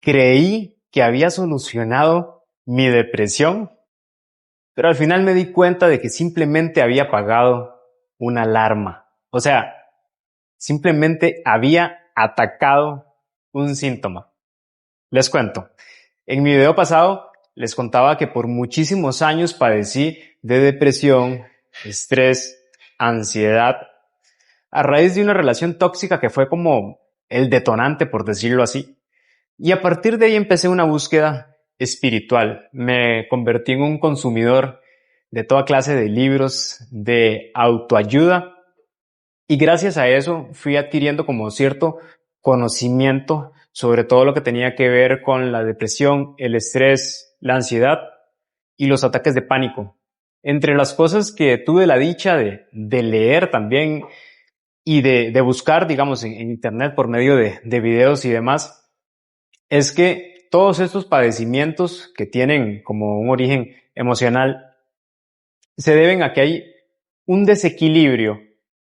creí que había solucionado mi depresión, pero al final me di cuenta de que simplemente había apagado una alarma. O sea, simplemente había atacado un síntoma. Les cuento. En mi video pasado les contaba que por muchísimos años padecí de depresión, estrés, ansiedad, a raíz de una relación tóxica que fue como el detonante, por decirlo así. Y a partir de ahí empecé una búsqueda espiritual. Me convertí en un consumidor de toda clase de libros de autoayuda y gracias a eso fui adquiriendo como cierto conocimiento sobre todo lo que tenía que ver con la depresión, el estrés, la ansiedad y los ataques de pánico. Entre las cosas que tuve la dicha de leer también y de buscar, digamos, en internet por medio de videos y demás, es que todos estos padecimientos que tienen como un origen emocional se deben a que hay un desequilibrio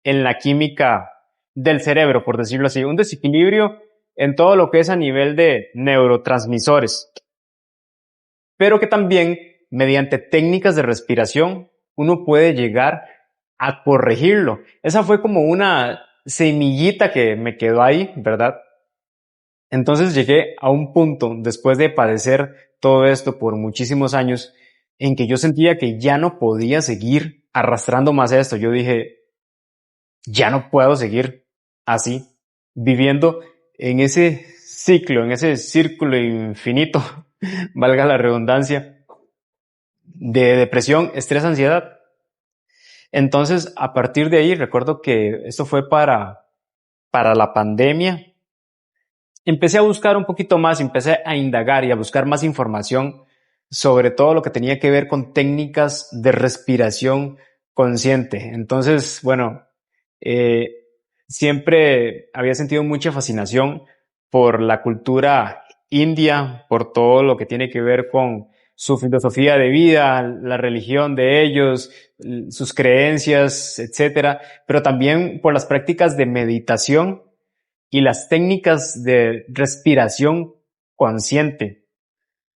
en la química del cerebro, por decirlo así, un desequilibrio en todo lo que es a nivel de neurotransmisores, pero que también mediante técnicas de respiración uno puede llegar a corregirlo. Esa fue como una semillita que me quedó ahí, ¿verdad? Entonces llegué a un punto, después de padecer todo esto por muchísimos años, en que yo sentía que ya no podía seguir arrastrando más esto. Yo dije, ya no puedo seguir así, viviendo en ese ciclo, en ese círculo infinito, valga la redundancia, de depresión, estrés, ansiedad. Entonces, a partir de ahí, recuerdo que esto fue para la pandemia. Empecé a buscar un poquito más, empecé a indagar y a buscar más información sobre todo lo que tenía que ver con técnicas de respiración consciente. Entonces, bueno, eh, siempre había sentido mucha fascinación por la cultura india, por todo lo que tiene que ver con su filosofía de vida, la religión de ellos, sus creencias, etcétera, pero también por las prácticas de meditación y las técnicas de respiración consciente.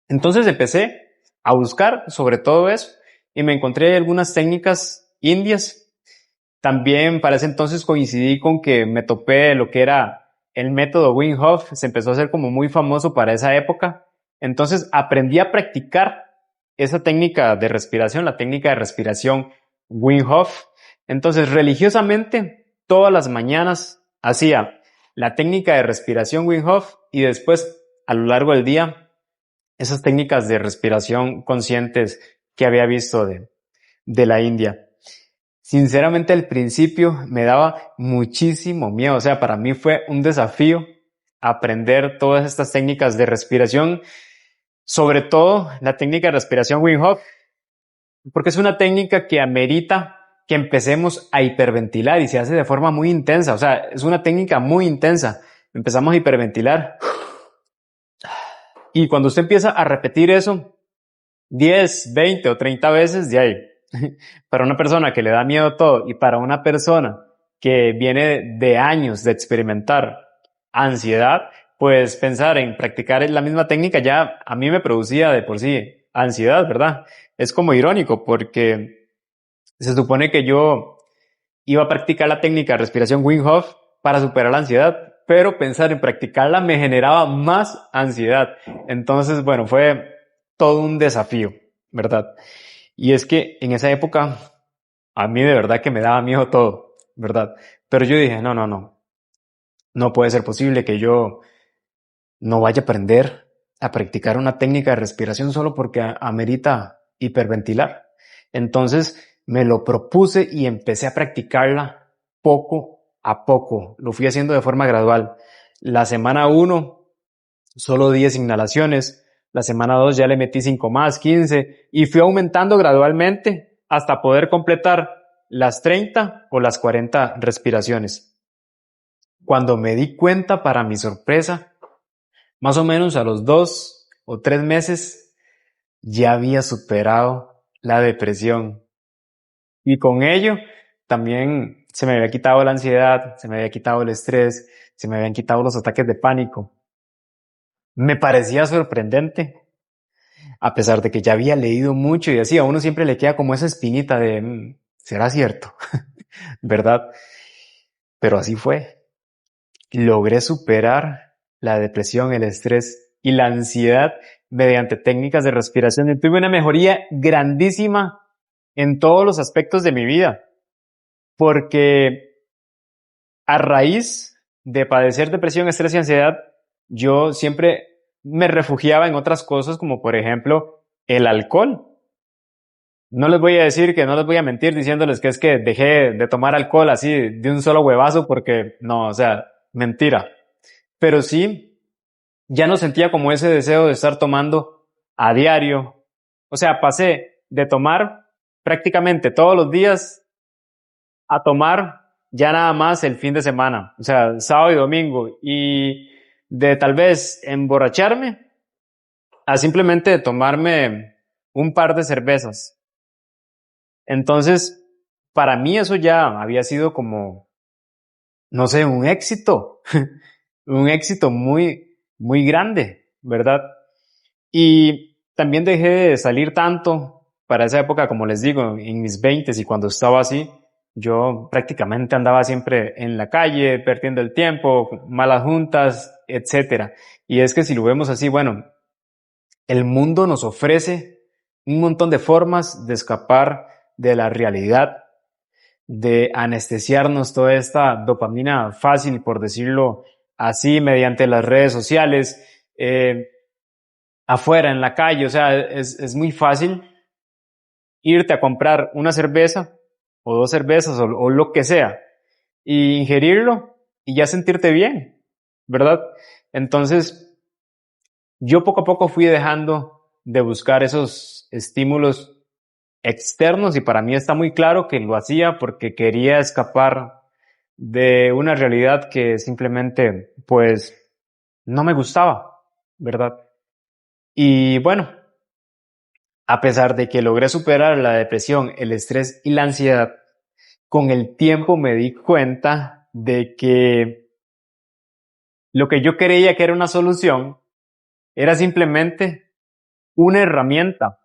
Entonces empecé a buscar sobre todo eso y me encontré algunas técnicas indias. También para ese entonces coincidí con que me topé lo que era el método Wim Hof, se empezó a hacer como muy famoso para esa época. Entonces aprendí a practicar esa técnica de respiración, la técnica de respiración Wim Hof. Entonces religiosamente todas las mañanas hacía la técnica de respiración Wim Hof y después a lo largo del día esas técnicas de respiración conscientes que había visto de la India. Sinceramente al principio me daba muchísimo miedo, o sea, para mí fue un desafío aprender todas estas técnicas de respiración, sobre todo la técnica de respiración Wim Hof, porque es una técnica que amerita que empecemos a hiperventilar y se hace de forma muy intensa, o sea, es una técnica muy intensa. Empezamos a hiperventilar y cuando usted empieza a repetir eso 10, 20 o 30 veces, de ahí, para una persona que le da miedo todo y para una persona que viene de años de experimentar ansiedad, pues pensar en practicar la misma técnica ya a mí me producía de por sí ansiedad, ¿verdad? Es como irónico porque se supone que yo iba a practicar la técnica de respiración Wim Hof para superar la ansiedad, pero pensar en practicarla me generaba más ansiedad. Entonces, bueno, fue todo un desafío, ¿verdad? Y es que en esa época a mí de verdad que me daba miedo todo, ¿verdad? Pero yo dije, no, no, no, no puede ser posible que yo no vaya a aprender a practicar una técnica de respiración solo porque amerita hiperventilar. Entonces me lo propuse y empecé a practicarla poco a poco. Lo fui haciendo de forma gradual. La semana 1, solo 10 inhalaciones. La semana 2 ya le metí 5 más, 15 y fui aumentando gradualmente hasta poder completar las 30 o las 40 respiraciones. Cuando me di cuenta, para mi sorpresa, más o menos a los 2 o 3 meses ya había superado la depresión. Y con ello también se me había quitado la ansiedad, se me había quitado el estrés, se me habían quitado los ataques de pánico. Me parecía sorprendente, a pesar de que ya había leído mucho y así, a uno siempre le queda como esa espinita de, ¿será cierto? ¿Verdad? Pero así fue. Logré superar la depresión, el estrés y la ansiedad mediante técnicas de respiración y tuve una mejoría grandísima en todos los aspectos de mi vida, porque a raíz de padecer depresión, estrés y ansiedad, yo siempre me refugiaba en otras cosas como por ejemplo el alcohol. No les voy a decir que no les voy a mentir diciéndoles que es que dejé de tomar alcohol así de un solo huevazo porque no, o sea, mentira. Pero sí, ya no sentía como ese deseo de estar tomando a diario. O sea, pasé de tomar prácticamente todos los días a tomar ya nada más el fin de semana, o sea, sábado y domingo, y de tal vez emborracharme a simplemente tomarme un par de cervezas. Entonces, para mí eso ya había sido como, no sé, un éxito, un éxito muy grande, ¿verdad? Y también dejé de salir tanto para esa época, como les digo, en mis veintes y cuando estaba así, yo prácticamente andaba siempre en la calle, perdiendo el tiempo, malas juntas, etcétera. Y es que si lo vemos así, bueno, el mundo nos ofrece un montón de formas de escapar de la realidad, de anestesiarnos toda esta dopamina fácil, por decirlo así, mediante las redes sociales, afuera, en la calle. O sea, es muy fácil irte a comprar una cerveza o dos cervezas o lo que sea y ingerirlo y ya sentirte bien, ¿verdad? Entonces, yo poco a poco fui dejando de buscar esos estímulos externos y para mí está muy claro que lo hacía porque quería escapar de una realidad que simplemente, pues, no me gustaba, ¿verdad? Y bueno, a pesar de que logré superar la depresión, el estrés y la ansiedad, con el tiempo me di cuenta de que lo que yo creía que era una solución era simplemente una herramienta.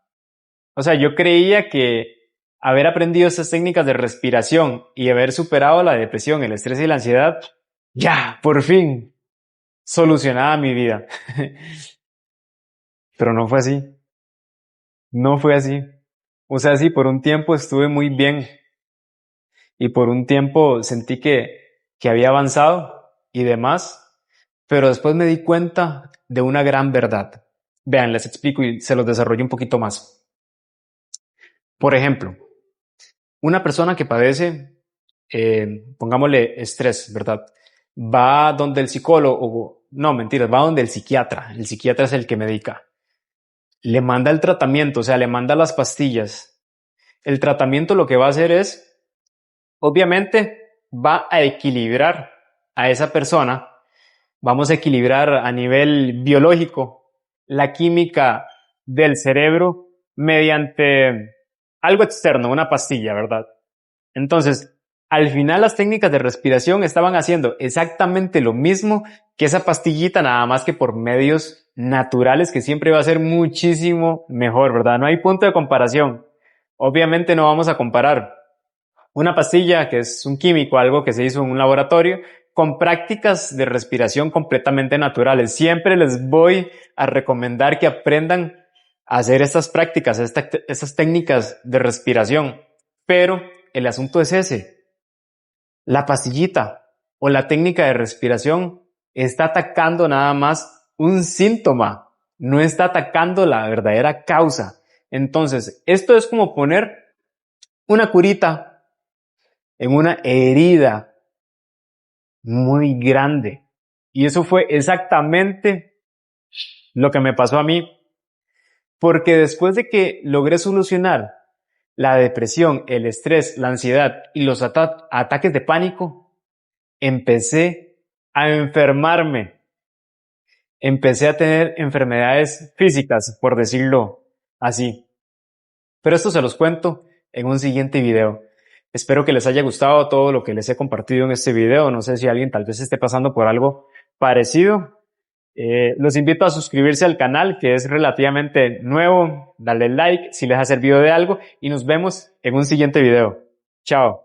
O sea, yo creía que haber aprendido esas técnicas de respiración y haber superado la depresión, el estrés y la ansiedad, ya, por fin, solucionaba mi vida. Pero no fue así, no fue así. O sea, sí, por un tiempo estuve muy bien y por un tiempo sentí que había avanzado y demás, pero después me di cuenta de una gran verdad. Vean, les explico y se los desarrollo un poquito más. Por ejemplo, una persona que padece, pongámosle estrés, ¿verdad? Va donde el psicólogo, no, mentiras, va donde el psiquiatra es el que medica. Le manda el tratamiento, o sea, le manda las pastillas. El tratamiento lo que va a hacer es, obviamente, va a equilibrar a esa persona. Vamos a equilibrar a nivel biológico la química del cerebro mediante algo externo, una pastilla, ¿verdad? Entonces, al final las técnicas de respiración estaban haciendo exactamente lo mismo que esa pastillita, nada más que por medios naturales, que siempre va a ser muchísimo mejor, ¿verdad? No hay punto de comparación. Obviamente no vamos a comparar una pastilla, que es un químico, algo que se hizo en un laboratorio, con prácticas de respiración completamente naturales. Siempre les voy a recomendar que aprendan a hacer estas prácticas, estas técnicas de respiración. Pero el asunto es ese. La pastillita o la técnica de respiración está atacando nada más un síntoma, no está atacando la verdadera causa. Entonces, esto es como poner una curita en una herida muy grande. Y eso fue exactamente lo que me pasó a mí, porque después de que logré solucionar la depresión, el estrés, la ansiedad y los ataques de pánico, empecé a enfermarme. Empecé a tener enfermedades físicas, por decirlo así. Pero esto se los cuento en un siguiente video. Espero que les haya gustado todo lo que les he compartido en este video. No sé si alguien tal vez esté pasando por algo parecido. Los invito a suscribirse al canal, que es relativamente nuevo. Darle like si les ha servido de algo y nos vemos en un siguiente video. Chao.